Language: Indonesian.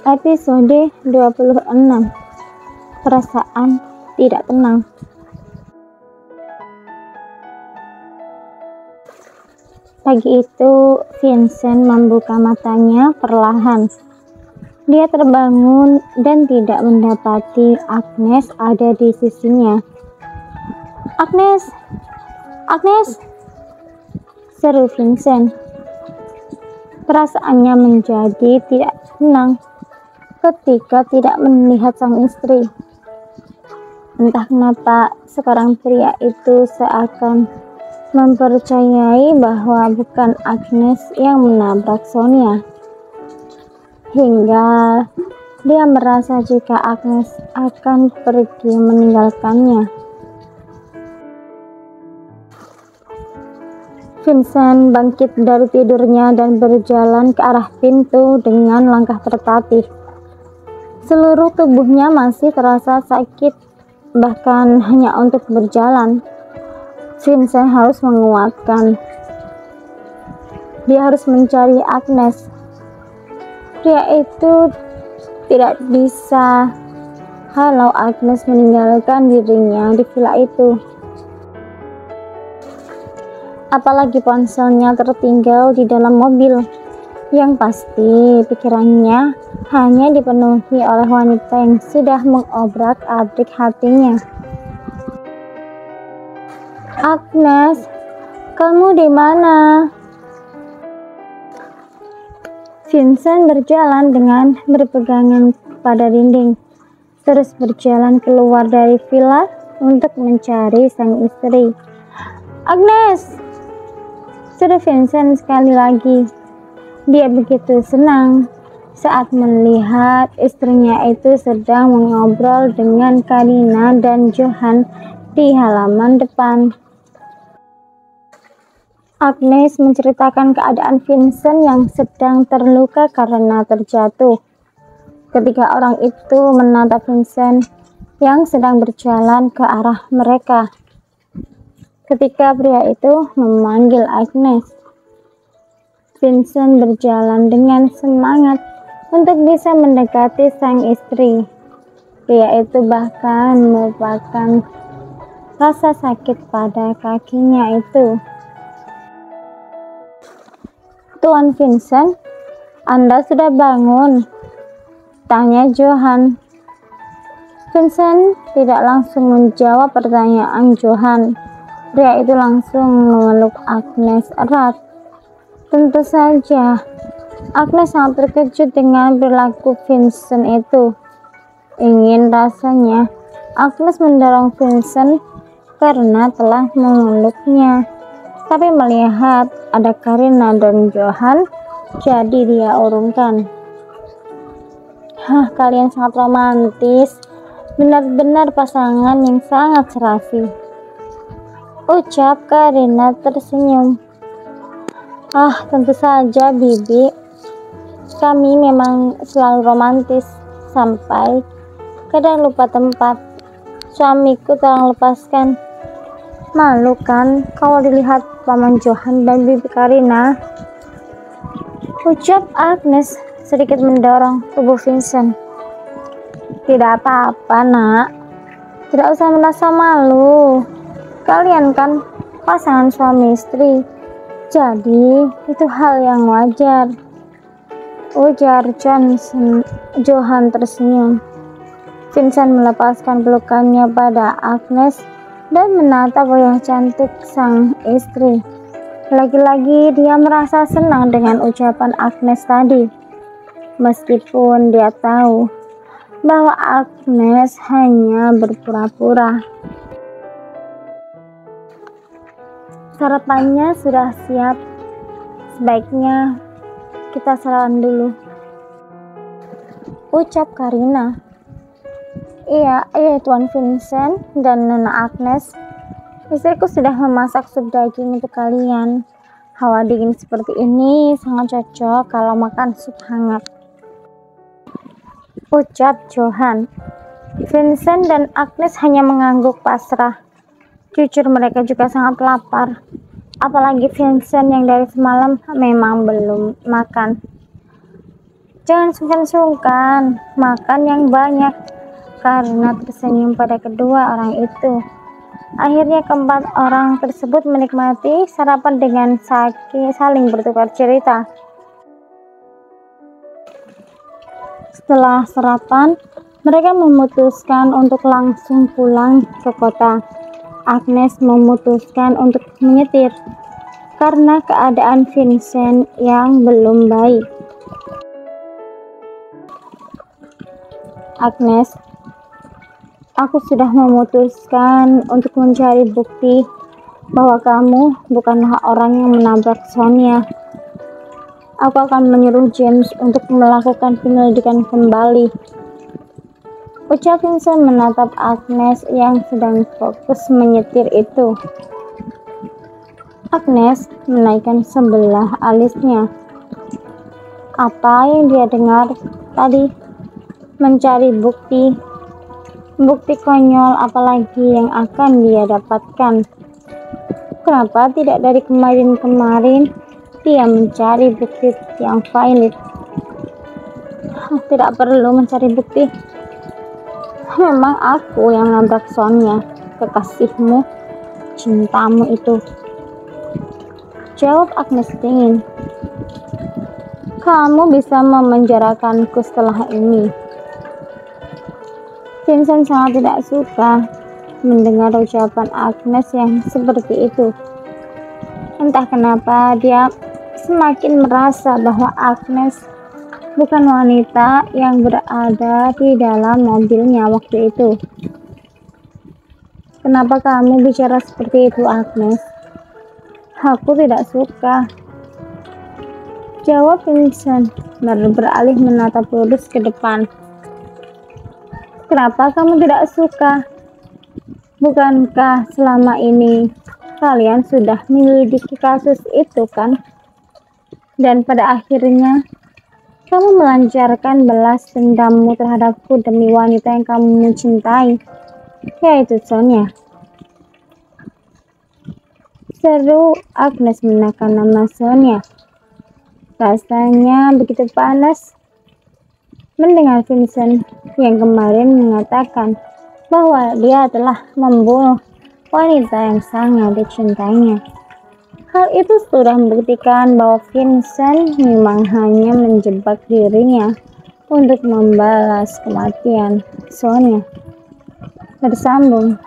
Episode 26. Perasaan tidak tenang. Pagi itu, Vincent membuka matanya perlahan. Dia terbangun dan tidak mendapati Agnes ada di sisinya. "Agnes! Agnes!" seru Vincent. Perasaannya menjadi tidak tenang ketika tidak melihat sang istri. Entah kenapa sekarang pria itu seakan mempercayai bahwa bukan Agnes yang menabrak Sonia, hingga dia merasa jika Agnes akan pergi meninggalkannya. Vincent bangkit dari tidurnya dan berjalan ke arah pintu dengan langkah tertatih. Seluruh tubuhnya masih terasa sakit, bahkan hanya untuk berjalan. Vincent harus menguatkan. Dia harus mencari Agnes. Pria itu tidak bisa kalau Agnes meninggalkan dirinya di villa itu. Apalagi ponselnya tertinggal di dalam mobil. Yang pasti pikirannya hanya dipenuhi oleh wanita yang sudah mengobrak-abrik hatinya. "Agnes, kamu di mana?" Vincent berjalan dengan berpegangan pada dinding, terus berjalan keluar dari villa untuk mencari sang istri. "Agnes!" seru Vincent sekali lagi. Dia begitu senang saat melihat istrinya itu sedang mengobrol dengan Karina dan Johan di halaman depan. Agnes menceritakan keadaan Vincent yang sedang terluka karena terjatuh. Ketika orang itu menatap Vincent yang sedang berjalan ke arah mereka. Ketika pria itu memanggil Agnes, Vincent berjalan dengan semangat untuk bisa mendekati sang istri. Pria itu bahkan melupakan rasa sakit pada kakinya itu. "Tuan Vincent, Anda sudah bangun?" tanya Johan. Vincent tidak langsung menjawab pertanyaan Johan. Pria itu langsung memeluk Agnes erat. Tentu saja, Agnes sangat terkejut dengan perilaku Vincent itu. Ingin rasanya Agnes mendorong Vincent karena telah memeluknya. Tapi melihat ada Karina dan Johan, jadi dia urungkan. Kalian sangat romantis. Benar-benar pasangan yang sangat serasi," ucap Karina tersenyum. Tentu saja, Bibi. Kami memang selalu romantis sampai kadang lupa tempat. Suamiku tolong lepaskan. Malu kan kalau dilihat Paman Johan dan Bibi Karina, ucap Agnes sedikit mendorong tubuh Vincent. "Tidak apa-apa, Nak. Tidak usah merasa malu. Kalian kan pasangan suami istri. Jadi itu hal yang wajar," ujar Johan tersenyum. Vincent melepaskan pelukannya pada Agnes dan menatap wajah cantik sang istri. Lagi-lagi dia merasa senang dengan ucapan Agnes tadi, meskipun dia tahu bahwa Agnes hanya berpura-pura. "Sarapannya sudah siap. Sebaiknya kita sarapan dulu," ucap Karina. Iya, Tuan Vincent dan Nona Agnes. Istriku sudah memasak sup daging untuk kalian. Hawa dingin seperti ini sangat cocok kalau makan sup hangat, ucap Johan. Vincent dan Agnes hanya mengangguk pasrah. Jujur mereka juga sangat lapar. Apalagi Vincent yang dari semalam memang belum makan. Jangan sungkan-sungkan, makan yang banyak, karena tersenyum pada kedua orang itu. Akhirnya keempat orang tersebut menikmati sarapan dengan saling bertukar cerita. Setelah sarapan, mereka memutuskan untuk langsung pulang ke kota. Agnes memutuskan untuk menyetir karena keadaan Vincent yang belum baik. Agnes, aku sudah memutuskan untuk mencari bukti bahwa kamu bukanlah orang yang menabrak Sonia. Aku akan menyuruh James untuk melakukan penyelidikan kembali. Ucap Vincent menatap Agnes yang sedang fokus menyetir itu. Agnes menaikkan sebelah alisnya. Apa yang dia dengar tadi? Mencari bukti konyol apalagi yang akan dia dapatkan. Kenapa tidak dari kemarin dia mencari bukti yang valid? Tidak perlu mencari bukti. Memang aku yang nabrak Sonia, kekasihmu, cintamu itu, jawab Agnes dingin. Kamu bisa memenjarakanku setelah ini. Vincent sangat tidak suka mendengar ucapan Agnes yang seperti itu. Entah kenapa dia semakin merasa bahwa Agnes bukan wanita yang berada di dalam mobilnya waktu itu. Kenapa kamu bicara seperti itu, Agnes? Aku tidak suka, jawab Vincent beralih menatap lurus ke depan. Kenapa kamu tidak suka? Bukankah selama ini kalian sudah menyelidiki kasus itu, kan? Dan pada akhirnya kamu melancarkan balas dendammu terhadapku demi wanita yang kamu mencintai, yaitu Sonia. Seru Agnes menekan nama Sonia. Rasanya begitu panas mendengar Vincent yang kemarin mengatakan bahwa dia telah membunuh wanita yang sangat dicintainya. Hal itu sudah membuktikan bahwa Vincent memang hanya menjebak dirinya untuk membalas kematian Sonia. Bersambung.